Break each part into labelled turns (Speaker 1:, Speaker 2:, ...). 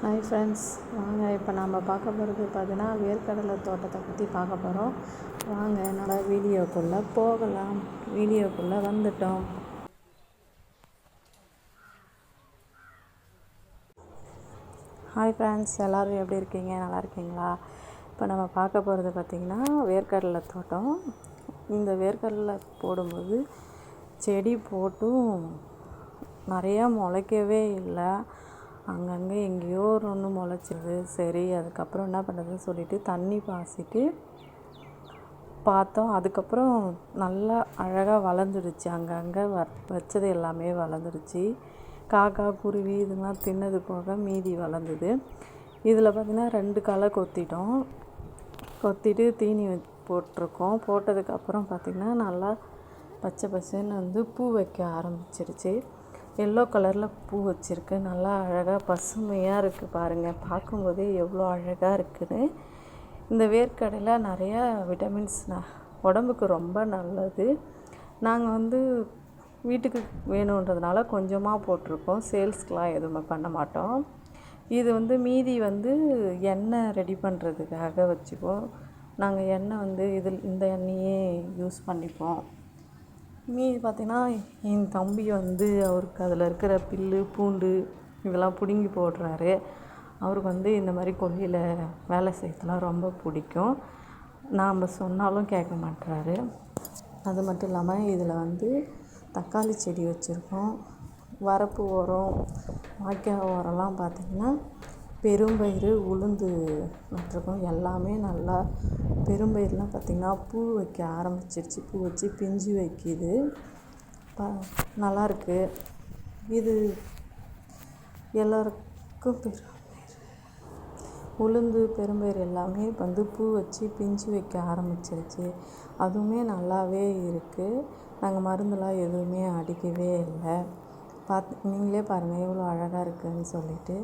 Speaker 1: Hi friends, வாங்க இப்போ நம்ம பார்க்க போகிறது பார்த்தீங்கன்னா வேர்க்கடலை தோட்டத்தை பற்றி பார்க்க போகிறோம். வாங்க என்னோட வீடியோக்குள்ளே போகலாம். வீடியோக்குள்ளே வந்துட்டோம். ஹாய் ஃப்ரெண்ட்ஸ், எல்லோரும் எப்படி இருக்கீங்க? நல்லா இருக்கீங்களா? இப்போ நம்ம பார்க்க போகிறது பார்த்திங்கன்னா வேர்க்கடலை தோட்டம். இந்த வேர்க்கடலை போடும்போது செடி போட்டும் நிறையா முளைக்கவே இல்லை. அங்கங்கே எங்கேயோ ஒன்று முளைச்சிது. சரி, அதுக்கப்புறம் என்ன பண்ணுறதுன்னு சொல்லிவிட்டு தண்ணி பாய்ச்சிட்டு பார்த்தோம். அதுக்கப்புறம் நல்லா அழகாக வளர்ந்துடுச்சு. அங்கங்கே வச்சது எல்லாமே வளர்ந்துடுச்சு. காக்கா குருவி இதெல்லாம் தின்னது போக மீதி வளர்ந்துது. இதில் பார்த்திங்கன்னா 2 களை கொத்திட்டு தீனி போட்டிருக்கோம். போட்டதுக்கப்புறம் பார்த்திங்கன்னா நல்லா பச்சை பசேன்னு பூ வைக்க ஆரம்பிச்சிருச்சு. எல்லோ கலரில் பூ வச்சுருக்கு. நல்லா அழகாக பசுமையாக இருக்குது. பாருங்கள், பார்க்கும்போதே எவ்வளோ அழகாக இருக்குதுன்னு. இந்த வேர்க்கடலை நிறையா விட்டமின்ஸ் உடம்புக்கு ரொம்ப நல்லது. நாங்கள் வீட்டுக்கு வேணுன்றதுனால கொஞ்சமாக போட்டிருக்கோம். சேல்ஸ்க்கெலாம் எதுவுமே பண்ண மாட்டோம். இது மீதி எண்ணெய் ரெடி பண்ணுறதுக்காக வச்சுப்போம். நாங்கள் எண்ணெய் இந்த எண்ணெயே யூஸ் பண்ணிப்போம். மீதி பார்த்திங்கன்னா என் தம்பி அவருக்கு அதில் இருக்கிற புல்லு பூண்டு இதெல்லாம் பிடுங்கி போடுறாரு. அவருக்கு இந்த மாதிரி கொல்லையில் வேலை செய்யறதுலாம் ரொம்ப பிடிக்கும். நாம் சொன்னாலும் கேட்க மாட்டுறாரு. அது மட்டும் இல்லாமல் இதில் தக்காளி செடி வச்சுருக்கோம். வரப்பு ஓரம் வாய்க்கால் ஓரம்லாம் பார்த்திங்கன்னா பெரும்பயிறு உளுந்து நட்டுருக்கோம். எல்லாமே நல்லா பெரும்பயிரெலாம் பார்த்திங்கன்னா பூ வைக்க ஆரம்பிச்சிருச்சு. பூ வச்சு பிஞ்சு வைக்கிது. நல்லாயிருக்கு. இது எல்லாருக்கும் உளுந்து பெரும்பயிறு எல்லாமே பூ வச்சு பிஞ்சு வைக்க ஆரம்பிச்சிருச்சு. அதுவுமே நல்லாவே இருக்குது. நாங்கள் மருந்தெல்லாம் எதுவுமே அடிக்கவே இல்லை. நீங்களே பாருங்கள் எவ்வளோ அழகாக இருக்குதுன்னு சொல்லிட்டு.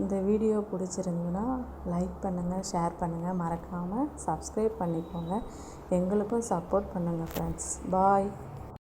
Speaker 1: இந்த வீடியோ பிடிச்சிருந்ததுன்னா லைக் பண்ணுங்கள், ஷேர் பண்ணுங்கள், மறக்காமல் சப்ஸ்கிரைப் பண்ணிக்கோங்க. எங்களுக்கும் சப்போர்ட் பண்ணுங்கள் ஃப்ரெண்ட்ஸ். பாய்.